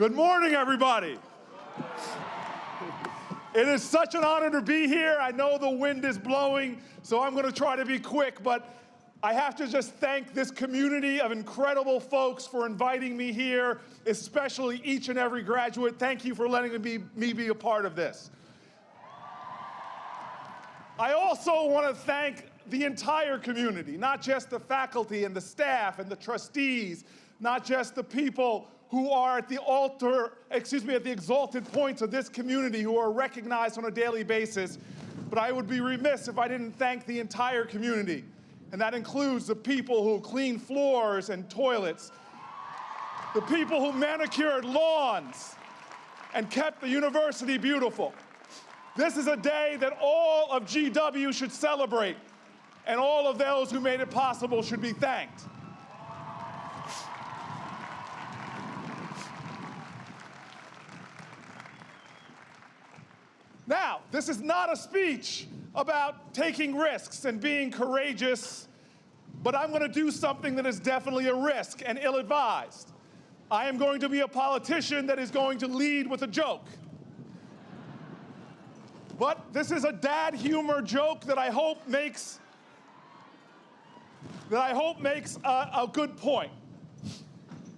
Good morning, everybody. It is such an honor to be here. I know the wind is blowing, so I'm going to try to be quick, but I have to just thank this community of incredible folks for inviting me here, especially each and every graduate. Thank you for letting me be a part of this. I also want to thank the entire community, not just the faculty and the staff and the trustees, not just the people who are at the at the exalted points of this community who are recognized on a daily basis, but I would be remiss if I didn't thank the entire community. And that includes the people who clean floors and toilets, the people who manicured lawns and kept the university beautiful. This is a day that all of GW should celebrate, and all of those who made it possible should be thanked. Now, this is not a speech about taking risks and being courageous, but I'm going to do something that is definitely a risk and ill-advised. I am going to be a politician that is going to lead with a joke. But this is a dad humor joke that I hope makes a good point.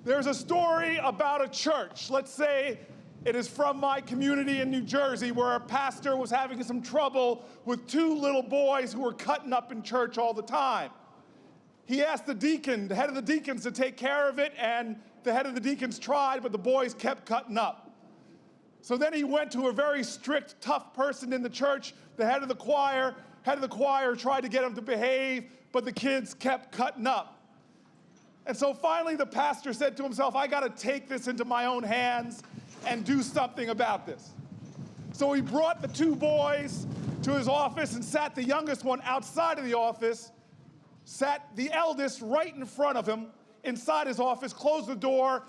There's a story about a church. Let's say it is from my community in New Jersey, where a pastor was having some trouble with two little boys who were cutting up in church all the time. He asked the deacon, the head of the deacons, to take care of it, and the head of the deacons tried, but the boys kept cutting up. So then he went to a very strict, tough person in the church, the head of the choir. Head of the choir tried to get him to behave, but the kids kept cutting up. And so finally the pastor said to himself, I got to take this into my own hands and do something about this. So he brought the two boys to his office and sat the youngest one outside of the office, sat the eldest right in front of him inside his office, closed the door,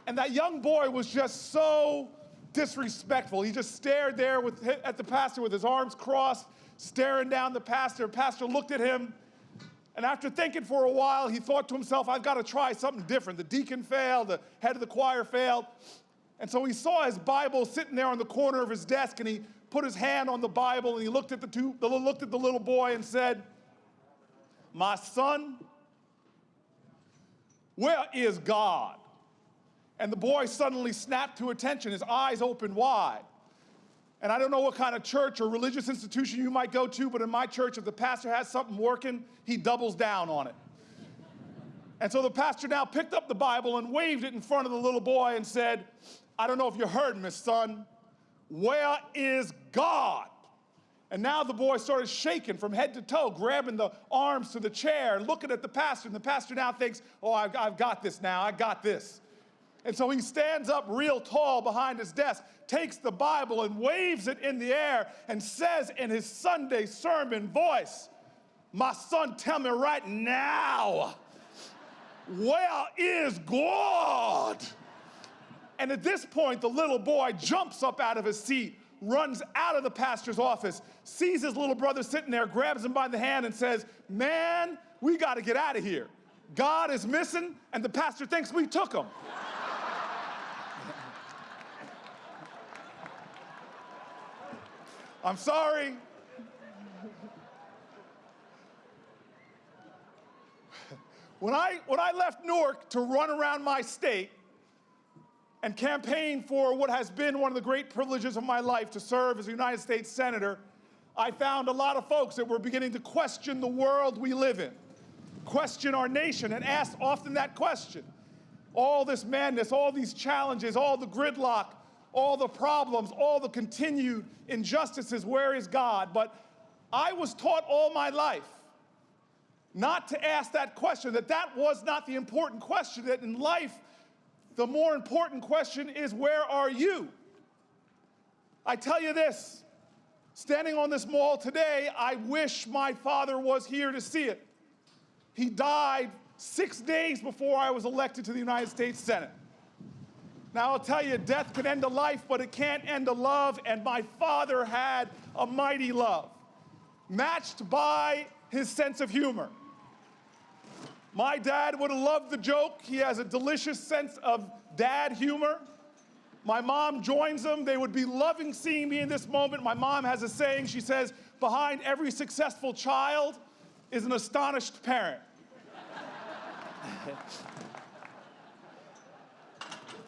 and that young boy was just so disrespectful. He just stared there at the pastor with his arms crossed, staring down the pastor. Pastor looked at him, and after thinking for a while, he thought to himself, I've got to try something different. The deacon failed, the head of the choir failed. And so he saw his Bible sitting there on the corner of his desk, and he put his hand on the Bible, and he looked at the little boy and said, my son, where is God? And the boy suddenly snapped to attention, his eyes opened wide. And I don't know what kind of church or religious institution you might go to, but in my church, if the pastor has something working, he doubles down on it. And so the pastor now picked up the Bible and waved it in front of the little boy and said, I don't know if you heard me, son. Where is God? And now the boy started shaking from head to toe, grabbing the arms to the chair, looking at the pastor. And the pastor now thinks, oh, I've got this now, I got this. And so he stands up real tall behind his desk, takes the Bible and waves it in the air and says in his Sunday sermon voice, my son, tell me right now, where is God? And at this point, the little boy jumps up out of his seat, runs out of the pastor's office, sees his little brother sitting there, grabs him by the hand and says, man, we got to get out of here. God is missing, and the pastor thinks we took him. I'm sorry. When I left Newark to run around my state and campaign for what has been one of the great privileges of my life, to serve as a United States Senator, I found a lot of folks that were beginning to question the world we live in, question our nation, and asked often that question. All this madness, all these challenges, all the gridlock, all the problems, all the continued injustices, where is God? But I was taught all my life not to ask that question, that was not the important question, that in life, the more important question is, where are you? I tell you this, standing on this mall today, I wish my father was here to see it. He died 6 days before I was elected to the United States Senate. Now, I'll tell you, death can end a life, but it can't end a love, and my father had a mighty love, matched by his sense of humor. My dad would have loved the joke. He has a delicious sense of dad humor. My mom joins them. They would be loving seeing me in this moment. My mom has a saying. She says, behind every successful child is an astonished parent.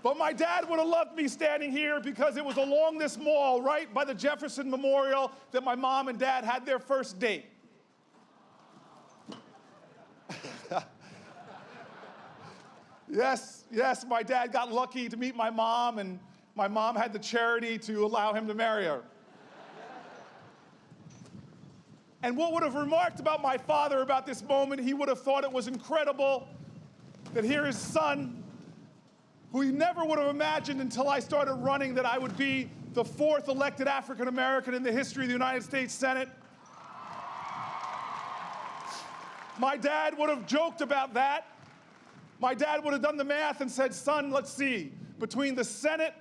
But my dad would have loved me standing here because it was along this mall, right by the Jefferson Memorial, that my mom and dad had their first date. Yes, my dad got lucky to meet my mom, and my mom had the charity to allow him to marry her. And what would have remarked about my father about this moment, he would have thought it was incredible that here his son, who he never would have imagined until I started running that I would be the 4th elected African American in the history of the United States Senate. My dad would have joked about that. My dad would have done the math and said, son, let's see, between the Senate,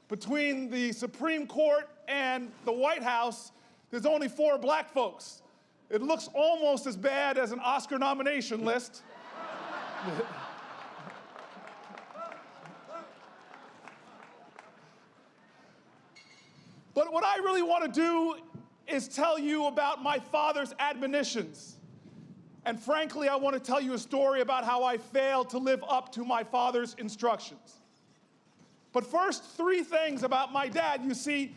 between the Supreme Court, and the White House, there's only 4 black folks. It looks almost as bad as an Oscar nomination list. But what I really want to do is tell you about my father's admonitions. And frankly, I want to tell you a story about how I failed to live up to my father's instructions. But first, 3 things about my dad. You see,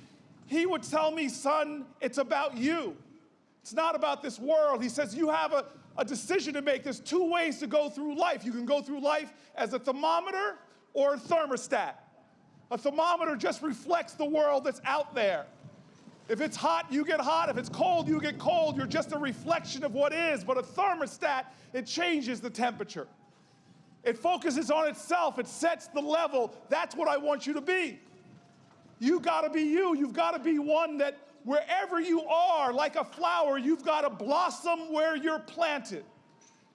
he would tell me, son, it's about you. It's not about this world. He says, you have a decision to make. There's 2 ways to go through life. You can go through life as a thermometer or a thermostat. A thermometer just reflects the world that's out there. If it's hot, you get hot. If it's cold, you get cold. You're just a reflection of what is. But a thermostat, it changes the temperature. It focuses on itself. It sets the level. That's what I want you to be. You gotta be you. You've gotta be one that wherever you are, like a flower, you've gotta blossom where you're planted.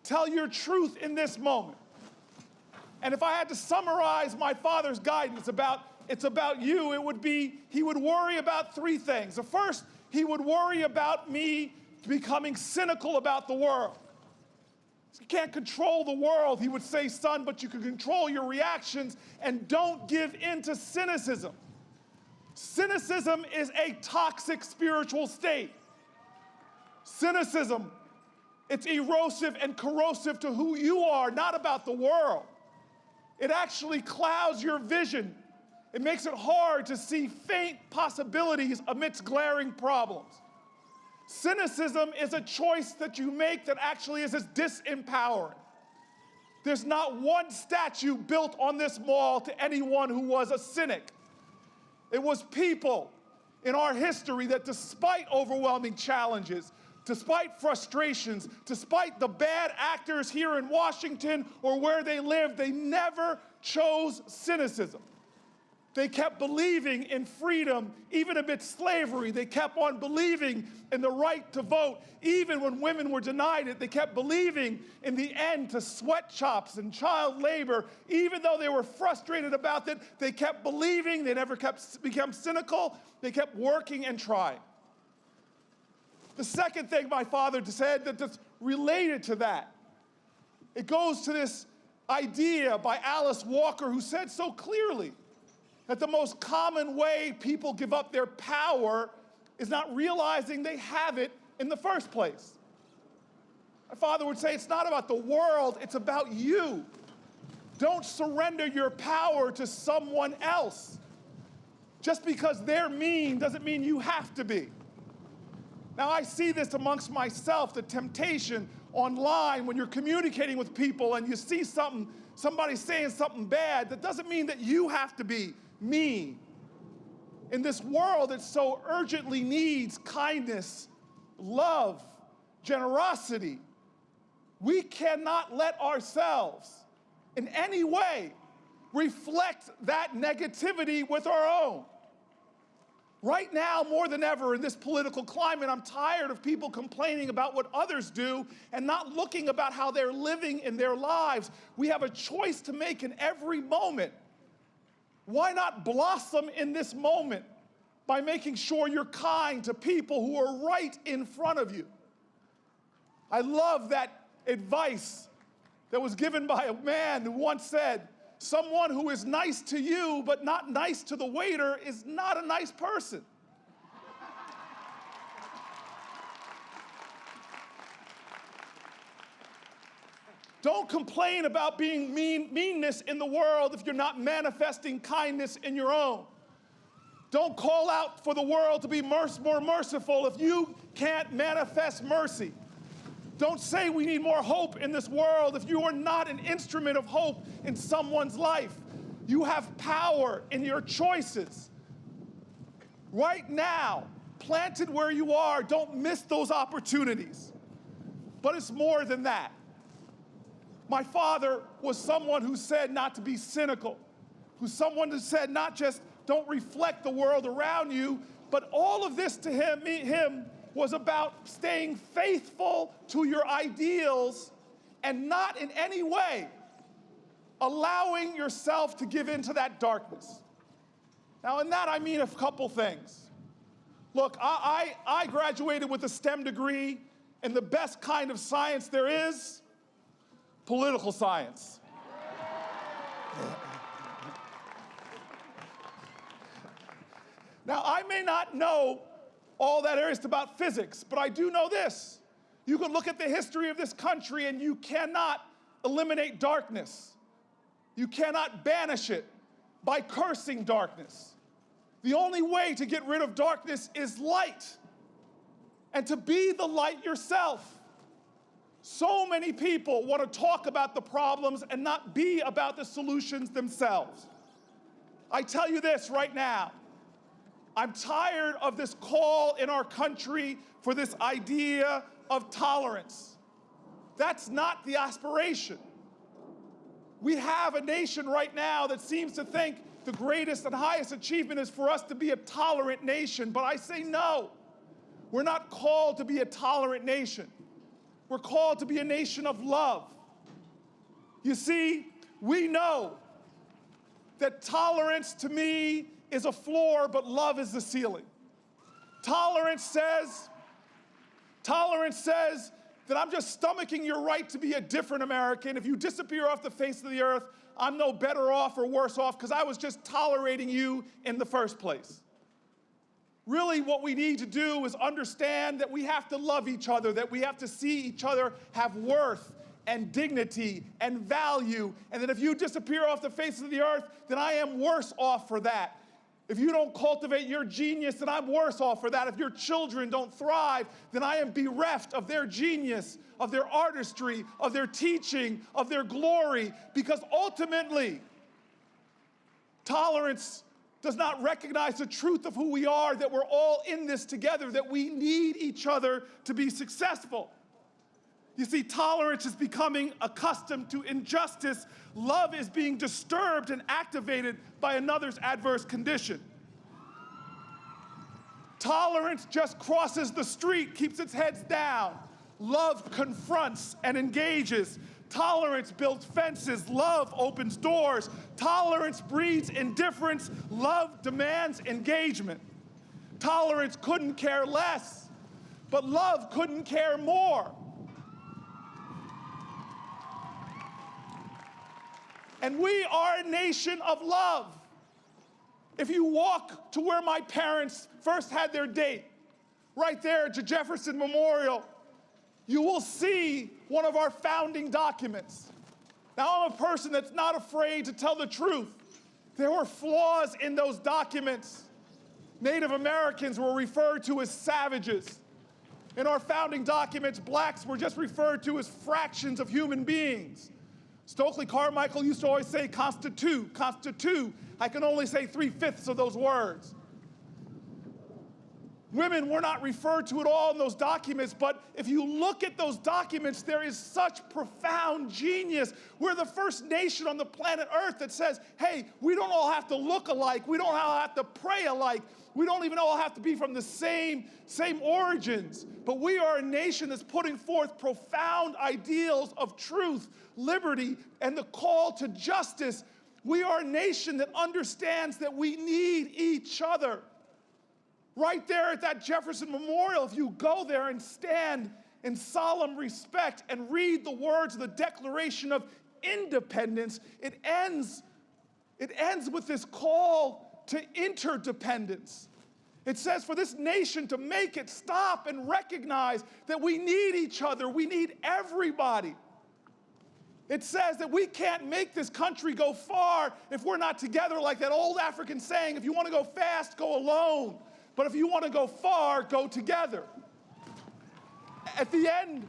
Tell your truth in this moment. And if I had to summarize my father's guidance about it's about you, it would be he would worry about 3 things. The first, he would worry about me becoming cynical about the world. You can't control the world, he would say, son, but you can control your reactions, and don't give in to cynicism. Cynicism is a toxic spiritual state. Cynicism, it's erosive and corrosive to who you are, not about the world. It actually clouds your vision. It makes it hard to see faint possibilities amidst glaring problems. Cynicism is a choice that you make that actually is disempowering. There's not one statue built on this mall to anyone who was a cynic. It was people in our history that despite overwhelming challenges, despite frustrations, despite the bad actors here in Washington or where they lived, they never chose cynicism. They kept believing in freedom, even amidst slavery. They kept on believing in the right to vote, even when women were denied it. They kept believing in the end to sweatshops and child labor. Even though they were frustrated about it, they kept believing. They never became cynical. They kept working and trying. The second thing my father said that's related to that, it goes to this idea by Alice Walker, who said so clearly that the most common way people give up their power is not realizing they have it in the first place. My father would say, it's not about the world, it's about you. Don't surrender your power to someone else. Just because they're mean doesn't mean you have to be. Now, I see this amongst myself, the temptation online when you're communicating with people and you see somebody saying something bad, that doesn't mean that you have to be mean. In this world that so urgently needs kindness, love, generosity, we cannot let ourselves in any way reflect that negativity with our own. Right now, more than ever in this political climate, I'm tired of people complaining about what others do and not looking about how they're living in their lives. We have a choice to make in every moment. Why not blossom in this moment by making sure you're kind to people who are right in front of you? I love that advice that was given by a man who once said, Someone who is nice to you but not nice to the waiter is not a nice person. Don't complain about being meanness in the world if you're not manifesting kindness in your own. Don't call out for the world to be more merciful if you can't manifest mercy. Don't say we need more hope in this world if you are not an instrument of hope in someone's life. You have power in your choices. Right now, planted where you are, don't miss those opportunities. But it's more than that. My father was someone who said not to be cynical, who's someone who said not just don't reflect the world around you, but all of this to him was about staying faithful to your ideals and not in any way allowing yourself to give into that darkness. Now, in that I mean a couple things. Look, I graduated with a STEM degree in the best kind of science there is, political science. Now, I may not know all that there is about physics, but I do know this. You can look at the history of this country and you cannot eliminate darkness. You cannot banish it by cursing darkness. The only way to get rid of darkness is light, and to be the light yourself. So many people want to talk about the problems and not be about the solutions themselves. I tell you this right now. I'm tired of this call in our country for this idea of tolerance. That's not the aspiration. We have a nation right now that seems to think the greatest and highest achievement is for us to be a tolerant nation, but I say no. We're not called to be a tolerant nation. We're called to be a nation of love. You see, we know that tolerance to me is a floor, but love is the ceiling. Tolerance says that I'm just stomaching your right to be a different American. If you disappear off the face of the earth, I'm no better off or worse off because I was just tolerating you in the first place. Really, what we need to do is understand that we have to love each other, that we have to see each other have worth and dignity and value, and that if you disappear off the face of the earth, then I am worse off for that. If you don't cultivate your genius, then I'm worse off for that. If your children don't thrive, then I am bereft of their genius, of their artistry, of their teaching, of their glory, because ultimately, tolerance does not recognize the truth of who we are, that we're all in this together, that we need each other to be successful. You see, tolerance is becoming accustomed to injustice. Love is being disturbed and activated by another's adverse condition. Tolerance just crosses the street, keeps its heads down. Love confronts and engages. Tolerance builds fences. Love opens doors. Tolerance breeds indifference. Love demands engagement. Tolerance couldn't care less, but love couldn't care more. And we are a nation of love. If you walk to where my parents first had their date, right there at the Jefferson Memorial, you will see one of our founding documents. Now, I'm a person that's not afraid to tell the truth. There were flaws in those documents. Native Americans were referred to as savages. In our founding documents, blacks were just referred to as fractions of human beings. Stokely Carmichael used to always say, constitute. I can only say 3/5 of those words. Women were not referred to at all in those documents, but if you look at those documents, there is such profound genius. We're the first nation on the planet Earth that says, hey, we don't all have to look alike. We don't all have to pray alike. We don't even all have to be from the same origins. But we are a nation that's putting forth profound ideals of truth, liberty, and the call to justice. We are a nation that understands that we need each other. Right there at that Jefferson Memorial, if you go there and stand in solemn respect and read the words of the Declaration of Independence, it ends it ends with this call to interdependence. It says for this nation to make it stop and recognize that we need each other, we need everybody. It says that we can't make this country go far if we're not together, like that old African saying, if you want to go fast, go alone. But if you want to go far, go together. At the end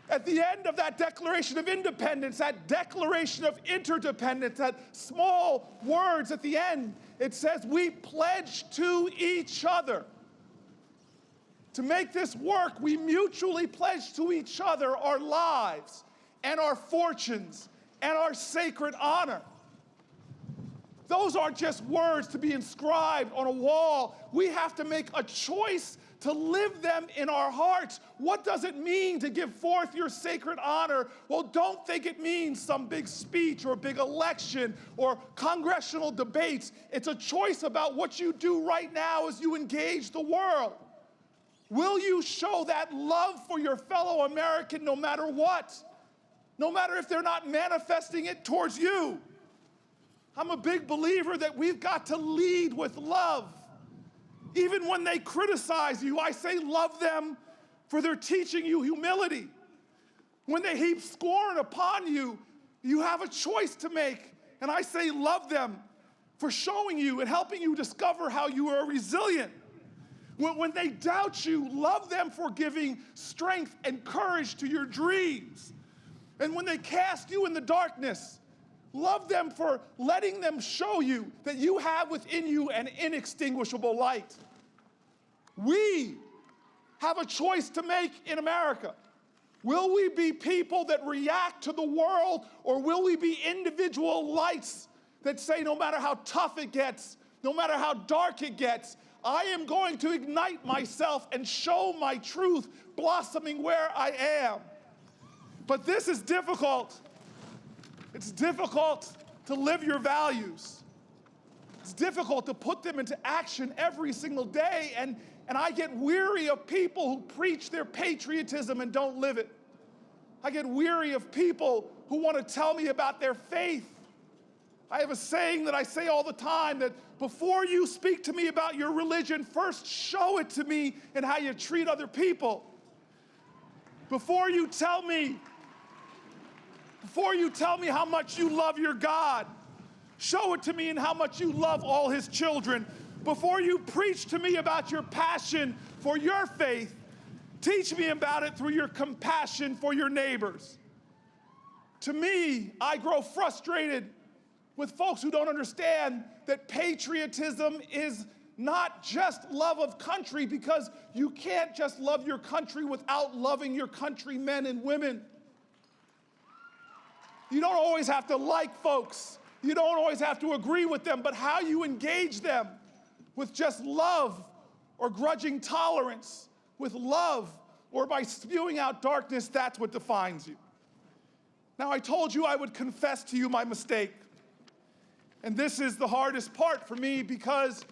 of that Declaration of Independence, that Declaration of Interdependence, that small words at the end, it says we pledge to each other. To make this work, we mutually pledge to each other our lives and our fortunes and our sacred honor. Those aren't just words to be inscribed on a wall. We have to make a choice to live them in our hearts. What does it mean to give forth your sacred honor? Well, don't think it means some big speech or a big election or congressional debates. It's a choice about what you do right now as you engage the world. Will you show that love for your fellow American no matter what? No matter if they're not manifesting it towards you. I'm a big believer that we've got to lead with love. Even when they criticize you, I say love them for their teaching you humility. When they heap scorn upon you, you have a choice to make. And I say love them for showing you and helping you discover how you are resilient. When they doubt you, love them for giving strength and courage to your dreams. And when they cast you in the darkness, love them for letting them show you that you have within you an inextinguishable light. We have a choice to make in America. Will we be people that react to the world, or will we be individual lights that say no matter how tough it gets, no matter how dark it gets, I am going to ignite myself and show my truth blossoming where I am. But this is difficult. It's difficult to live your values. It's difficult to put them into action every single day, and I get weary of people who preach their patriotism and don't live it. I get weary of people who want to tell me about their faith. I have a saying that I say all the time, that before you speak to me about your religion, first show it to me in how you treat other people. Before you tell me how much you love your God, show it to me in how much you love all his children. Before you preach to me about your passion for your faith, teach me about it through your compassion for your neighbors. To me, I grow frustrated with folks who don't understand that patriotism is not just love of country, because you can't just love your country without loving your countrymen and women. You don't always have to like folks. You don't always have to agree with them, but how you engage them with just love or grudging tolerance, with love or by spewing out darkness, that's what defines you. Now, I told you I would confess to you my mistake. And this is the hardest part for me, because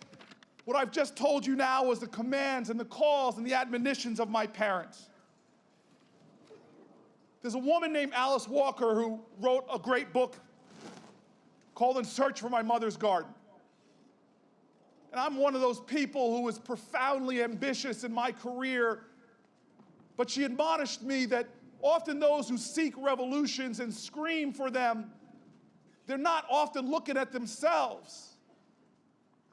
what I've just told you now was the commands and the calls and the admonitions of my parents. There's a woman named Alice Walker who wrote a great book called In Search for My Mother's Garden. And I'm one of those people who was profoundly ambitious in my career, but she admonished me that often those who seek revolutions and scream for them, they're not often looking at themselves.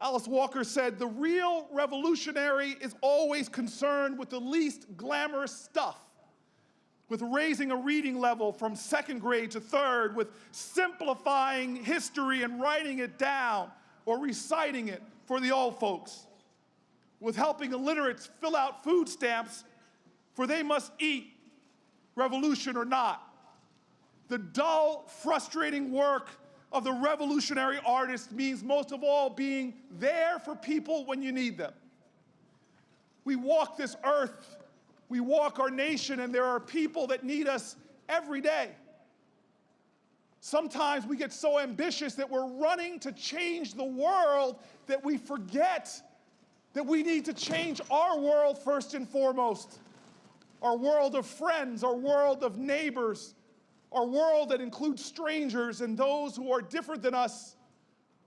Alice Walker said, the real revolutionary is always concerned with the least glamorous stuff, with raising a reading level from second grade to third, with simplifying history and writing it down or reciting it for the old folks, with helping illiterates fill out food stamps, for they must eat, revolution or not. The dull, frustrating work of the revolutionary artist means most of all being there for people when you need them. We walk this earth, we walk our nation, and there are people that need us every day. Sometimes we get so ambitious that we're running to change the world that we forget that we need to change our world first and foremost. Our world of friends, our world of neighbors, our world that includes strangers and those who are different than us,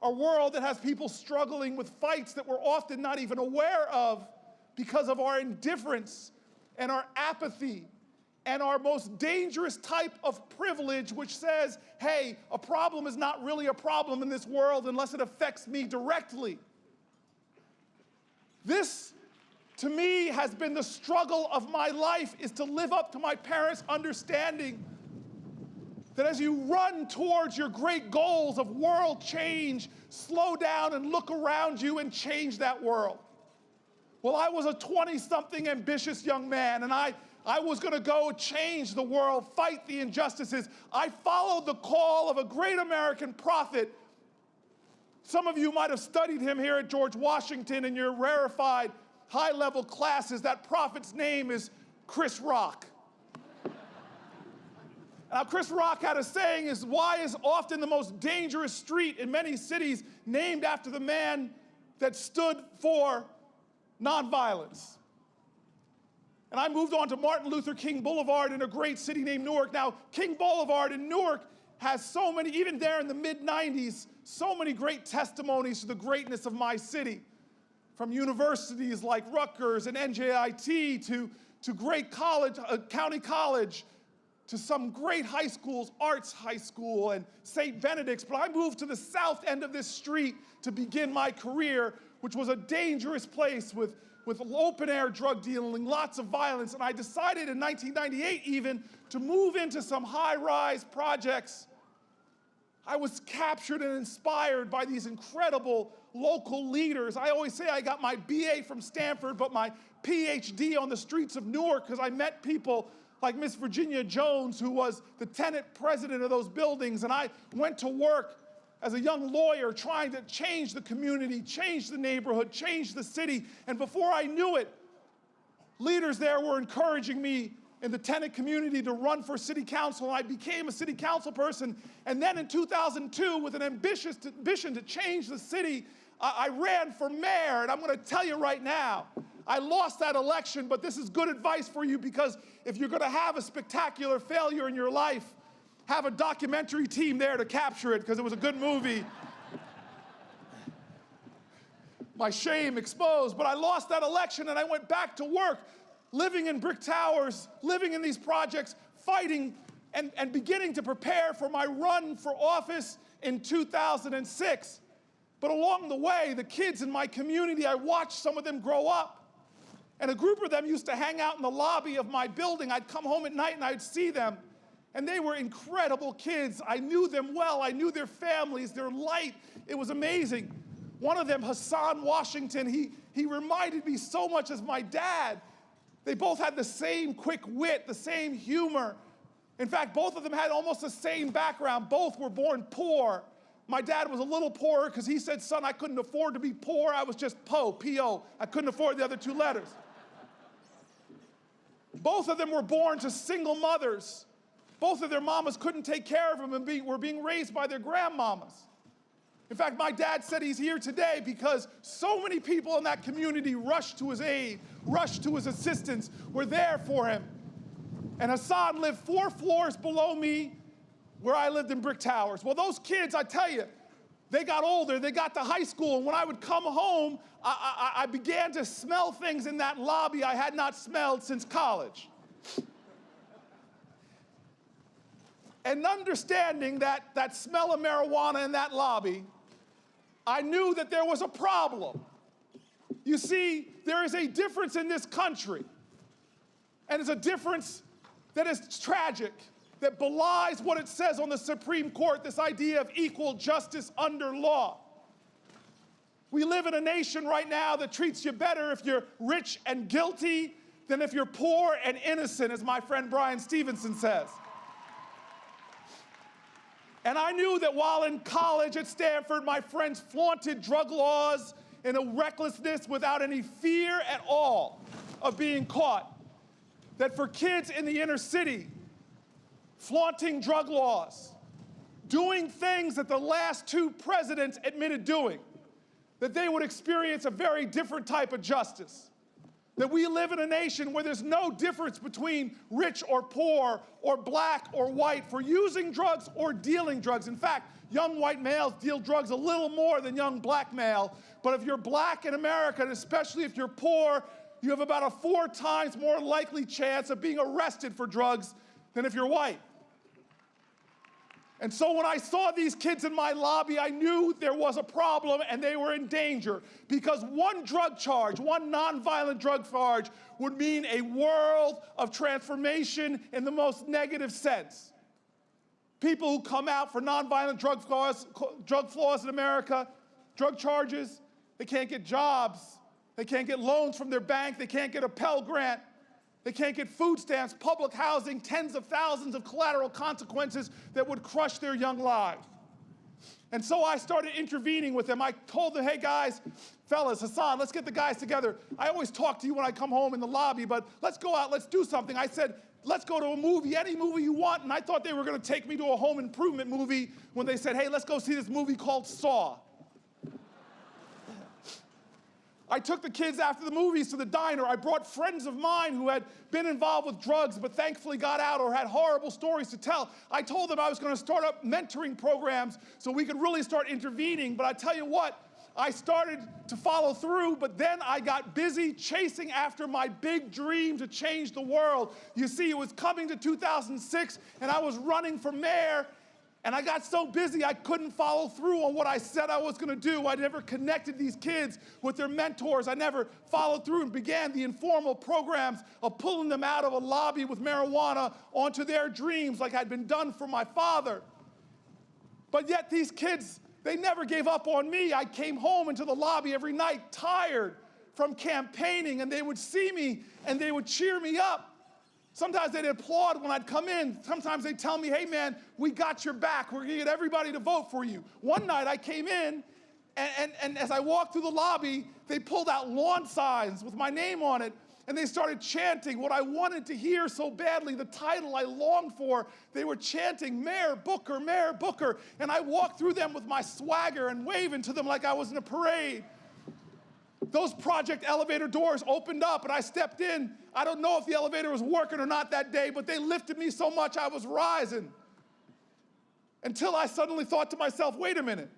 a world that has people struggling with fights that we're often not even aware of because of our indifference and our apathy and our most dangerous type of privilege, which says, hey, a problem is not really a problem in this world unless it affects me directly. This, to me, has been the struggle of my life, is to live up to my parents' understanding that as you run towards your great goals of world change, slow down and look around you and change that world. Well, I was a 20-something ambitious young man, and I was going to go change the world, fight the injustices. I followed the call of a great American prophet. Some of you might have studied him here at George Washington in your rarefied high-level classes. That prophet's name is Chris Rock. Now, Chris Rock had a saying, is why is often the most dangerous street in many cities named after the man that stood for nonviolence? And I moved on to Martin Luther King Boulevard in a great city named Newark. Now, King Boulevard in Newark has so many, even there in the mid-90s, so many great testimonies to the greatness of my city. From universities like Rutgers and NJIT to great college, county college, to some great high schools, Arts High School and St. Benedict's. But I moved to the south end of this street to begin my career, which was a dangerous place with open-air drug dealing, lots of violence. And I decided in 1998 even to move into some high-rise projects. I was captured and inspired by these incredible local leaders. I always say I got my BA from Stanford, but my PhD on the streets of Newark, because I met people like Miss Virginia Jones, who was the tenant president of those buildings. And I went to work as a young lawyer trying to change the community, change the neighborhood, change the city. And before I knew it, leaders there were encouraging me in the tenant community to run for city council. And I became a city council person. And then in 2002, with an ambitious ambition to change the city, I ran for mayor. And I'm going to tell you right now, I lost that election, but this is good advice for you, because if you're going to have a spectacular failure in your life, have a documentary team there to capture it, because it was a good movie. My shame exposed, but I lost that election and I went back to work, living in brick towers, living in these projects, fighting and beginning to prepare for my run for office in 2006. But along the way, the kids in my community, I watched some of them grow up. And a group of them used to hang out in the lobby of my building. I'd come home at night and I'd see them. And they were incredible kids. I knew them well. I knew their families, their light. It was amazing. One of them, Hassan Washington, he reminded me so much as my dad. They both had the same quick wit, the same humor. In fact, both of them had almost the same background. Both were born poor. My dad was a little poorer because he said, son, I couldn't afford to be poor. I was just P-O. I couldn't afford the other two letters. Both of them were born to single mothers. Both of their mamas couldn't take care of them and were being raised by their grandmamas. In fact, my dad said he's here today because so many people in that community rushed to his aid, rushed to his assistance, were there for him. And Hassan lived 4 floors below me where I lived in brick towers. Well, those kids, I tell you, they got older, they got to high school, and when I would come home, I began to smell things in that lobby I had not smelled since college. And understanding that smell of marijuana in that lobby, I knew that there was a problem. You see, there is a difference in this country, and it's a difference that is tragic, that belies what it says on the Supreme Court, this idea of equal justice under law. We live in a nation right now that treats you better if you're rich and guilty than if you're poor and innocent, as my friend Brian Stevenson says. And I knew that while in college at Stanford, my friends flaunted drug laws in a recklessness without any fear at all of being caught, that for kids in the inner city, flaunting drug laws, doing things that the last 2 presidents admitted doing, that they would experience a very different type of justice. That we live in a nation where there's no difference between rich or poor or black or white for using drugs or dealing drugs. In fact, young white males deal drugs a little more than young black male. But if you're black in America, and especially if you're poor, you have about a 4 times more likely chance of being arrested for drugs than if you're white. And so when I saw these kids in my lobby, I knew there was a problem and they were in danger, because one drug charge, one nonviolent drug charge, would mean a world of transformation in the most negative sense. People who come out for nonviolent drug flaws in America, drug charges, they can't get jobs, they can't get loans from their bank, they can't get a Pell Grant, they can't get food stamps, public housing, tens of thousands of collateral consequences that would crush their young lives. And so I started intervening with them. I told them, hey guys, fellas, Hassan, let's get the guys together. I always talk to you when I come home in the lobby, but let's go out, let's do something. I said, let's go to a movie, any movie you want. And I thought they were gonna take me to a home improvement movie when they said, hey, let's go see this movie called Saw. I took the kids after the movies to the diner. I brought friends of mine who had been involved with drugs but thankfully got out or had horrible stories to tell. I told them I was going to start up mentoring programs so we could really start intervening. But I tell you what, I started to follow through, but then I got busy chasing after my big dream to change the world. You see, it was coming to 2006 and I was running for mayor. And I got so busy, I couldn't follow through on what I said I was gonna do. I never connected these kids with their mentors. I never followed through and began the informal programs of pulling them out of a lobby with marijuana onto their dreams like had been done for my father. But yet these kids, they never gave up on me. I came home into the lobby every night tired from campaigning, and they would see me and they would cheer me up. Sometimes they'd applaud when I'd come in. Sometimes they'd tell me, hey man, we got your back. We're gonna get everybody to vote for you. One night I came in, and as I walked through the lobby, they pulled out lawn signs with my name on it, and they started chanting what I wanted to hear so badly, the title I longed for. They were chanting, Mayor Booker, Mayor Booker. And I walked through them with my swagger and waving to them like I was in a parade. Those project elevator doors opened up and I stepped in. I don't know if the elevator was working or not that day, but they lifted me so much I was rising. Until I suddenly thought to myself, wait a minute,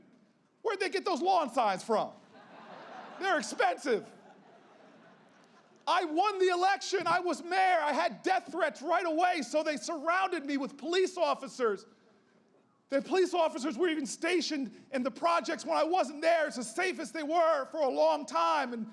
where'd they get those lawn signs from? They're expensive. I won the election, I was mayor, I had death threats right away, so they surrounded me with police officers. The police officers were even stationed in the projects when I wasn't there. It's the safest they were for a long time.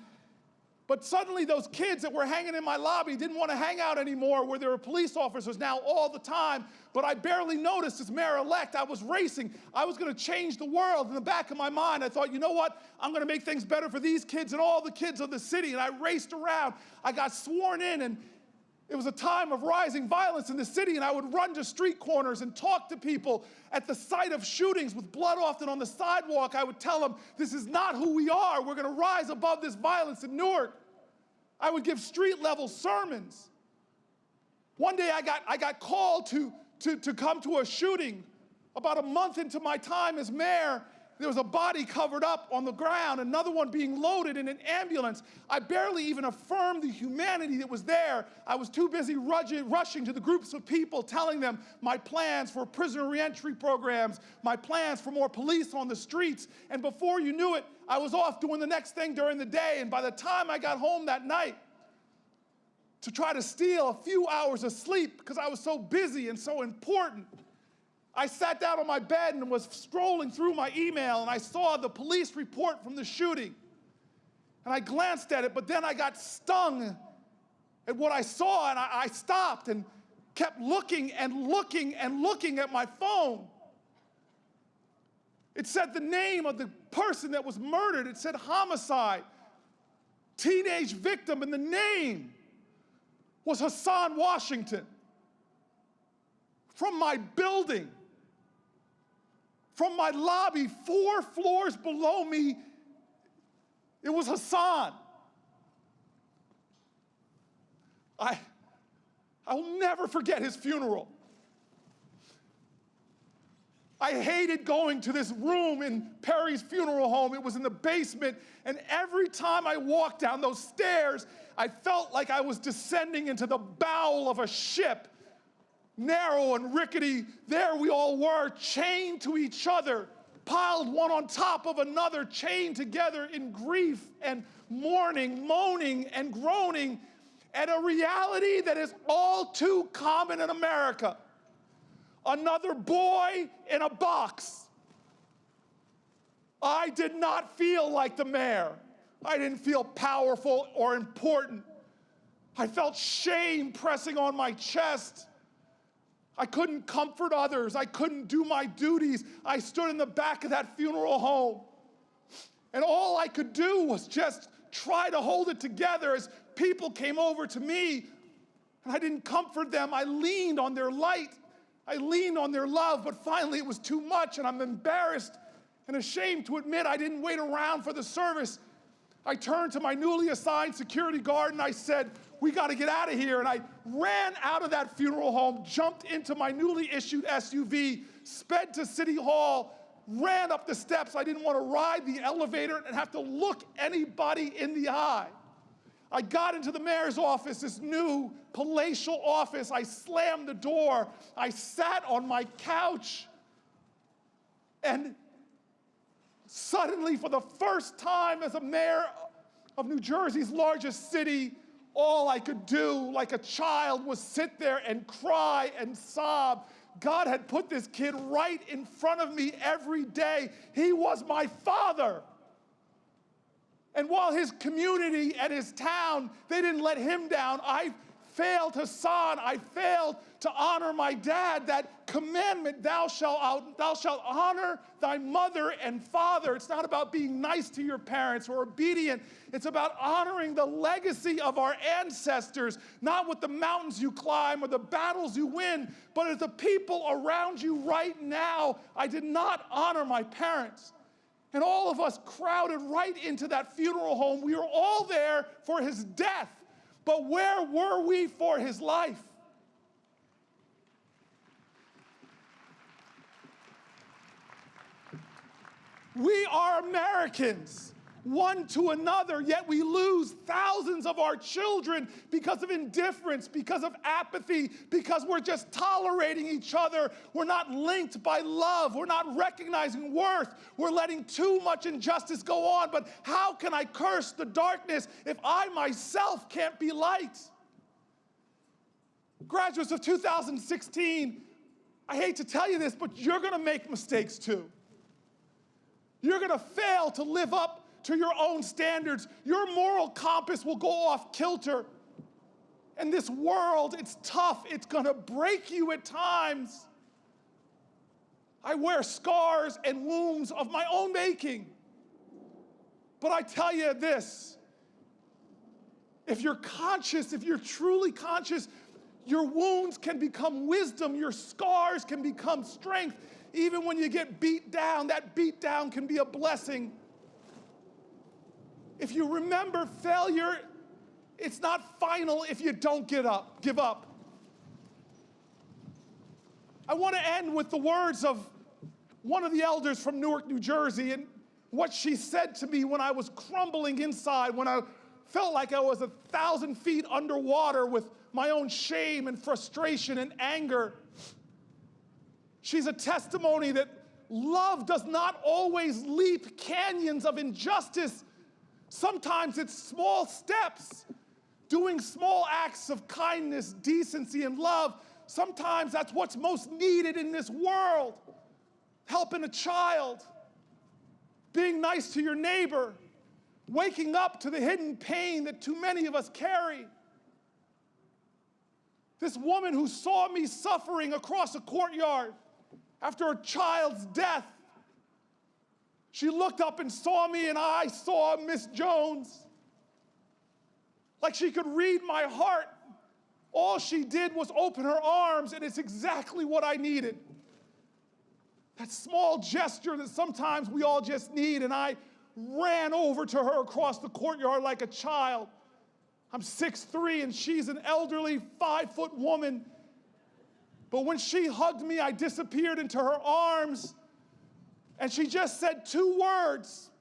But suddenly those kids that were hanging in my lobby didn't want to hang out anymore where there were police officers now all the time. But I barely noticed as mayor-elect. I was racing. I was going to change the world. In the back of my mind, I thought, you know what? I'm going to make things better for these kids and all the kids of the city. And I raced around. I got sworn in, and it was a time of rising violence in the city, and I would run to street corners and talk to people at the site of shootings with blood often on the sidewalk. I would tell them, this is not who we are. We're going to rise above this violence in Newark. I would give street-level sermons. One day I got called to come to a shooting. About a month into my time as mayor, there was a body covered up on the ground, another one being loaded in an ambulance. I barely even affirmed the humanity that was there. I was too busy rushing to the groups of people, telling them my plans for prisoner reentry programs, my plans for more police on the streets. And before you knew it, I was off doing the next thing during the day. And by the time I got home that night, to try to steal a few hours of sleep because I was so busy and so important, I sat down on my bed and was scrolling through my email, and I saw the police report from the shooting. And I glanced at it, but then I got stung at what I saw, and I stopped and kept looking and looking and looking at my phone. It said the name of the person that was murdered. It said homicide, teenage victim, and the name was Hassan Washington. From my building, from my lobby, 4 floors below me, it was Hassan. I will never forget his funeral. I hated going to this room in Perry's funeral home. It was in the basement, and every time I walked down those stairs, I felt like I was descending into the bowel of a ship. Narrow and rickety, there we all were, chained to each other, piled one on top of another, chained together in grief and mourning, moaning and groaning, and a reality that is all too common in America. Another boy in a box. I did not feel like the mayor. I didn't feel powerful or important. I felt shame pressing on my chest. I couldn't comfort others. I couldn't do my duties. I stood in the back of that funeral home. And all I could do was just try to hold it together as people came over to me. And I didn't comfort them. I leaned on their light. I leaned on their love, but finally it was too much, and I'm embarrassed and ashamed to admit I didn't wait around for the service. I turned to my newly assigned security guard and I said, "We got to get out of here." And I ran out of that funeral home, jumped into my newly issued SUV, sped to City Hall, ran up the steps. I didn't want to ride the elevator and have to look anybody in the eye. I got into the mayor's office, this new palatial office. I slammed the door. I sat on my couch. And suddenly, for the first time as a mayor of New Jersey's largest city, all I could do, like a child, was sit there and cry and sob. God had put this kid right in front of me every day. He was my father. And while his community and his town, they didn't let him down, I failed Hassan. I failed to honor my dad. That commandment, thou shalt honor thy mother and father. It's not about being nice to your parents or obedient. It's about honoring the legacy of our ancestors, not with the mountains you climb or the battles you win, but as the people around you right now. I did not honor my parents. And all of us crowded right into that funeral home. We were all there for his death, but where were we for his life? We are Americans, one to another, yet we lose thousands of our children because of indifference, because of apathy, because we're just tolerating each other. We're not linked by love. We're not recognizing worth. We're letting too much injustice go on. But how can I curse the darkness if I myself can't be light? Graduates of 2016, I hate to tell you this, but you're going to make mistakes too. You're going to fail to live up to your own standards. Your moral compass will go off kilter. And this world, it's tough. It's going to break you at times. I wear scars and wounds of my own making. But I tell you this, if you're conscious, if you're truly conscious, your wounds can become wisdom. Your scars can become strength. Even when you get beat down, that beat down can be a blessing. If you remember, failure, it's not final if you don't give up. I want to end with the words of one of the elders from Newark, New Jersey, and what she said to me when I was crumbling inside, when I felt like I was 1,000 feet underwater with my own shame and frustration and anger. She's a testimony that love does not always leap canyons of injustice. Sometimes it's small steps, doing small acts of kindness, decency, and love. Sometimes that's what's most needed in this world. Helping a child, being nice to your neighbor, waking up to the hidden pain that too many of us carry. This woman who saw me suffering across a courtyard after a child's death, she looked up and saw me, and I saw Miss Jones. Like she could read my heart. All she did was open her arms, and it's exactly what I needed. That small gesture that sometimes we all just need, and I ran over to her across the courtyard like a child. I'm 6'3", and she's an elderly 5-foot woman. But when she hugged me, I disappeared into her arms, and she just said 2 words.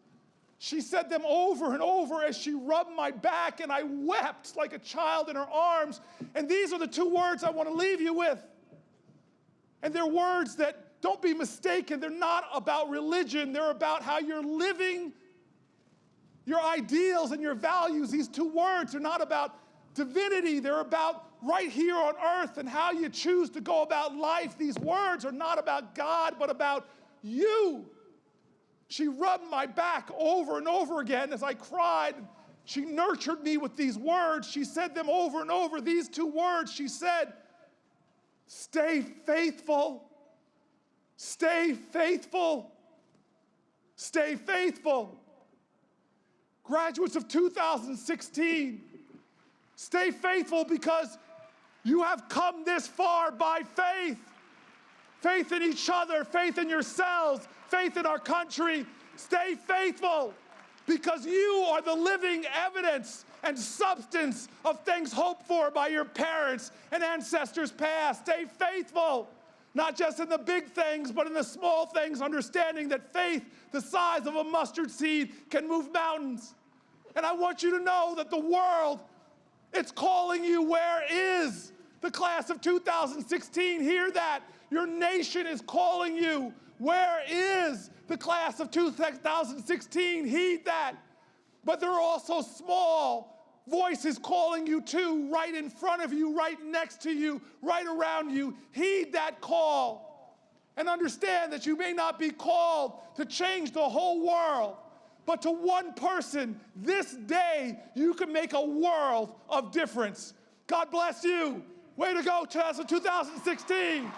She said them over and over as she rubbed my back, and I wept like a child in her arms. And these are the 2 words I want to leave you with. And they're words that, don't be mistaken, they're not about religion. They're about how you're living your ideals and your values. These 2 words are not about divinity. They're about right here on earth and how you choose to go about life. These words are not about God, but about you. She rubbed my back over and over again as I cried. She nurtured me with these words. She said them over and over. These 2 words, she said, stay faithful, stay faithful, stay faithful. Graduates of 2016, stay faithful because you have come this far by faith. Faith in each other, faith in yourselves, faith in our country. Stay faithful because you are the living evidence and substance of things hoped for by your parents and ancestors past. Stay faithful, not just in the big things, but in the small things, understanding that faith the size of a mustard seed can move mountains. And I want you to know that the world, it's calling you. Where is the class of 2016? Hear that. Your nation is calling you. Where is the class of 2016? Heed that. But there are also small voices calling you too, right in front of you, right next to you, right around you. Heed that call and understand that you may not be called to change the whole world, but to one person this day, you can make a world of difference. God bless you. Way to go, class of 2016.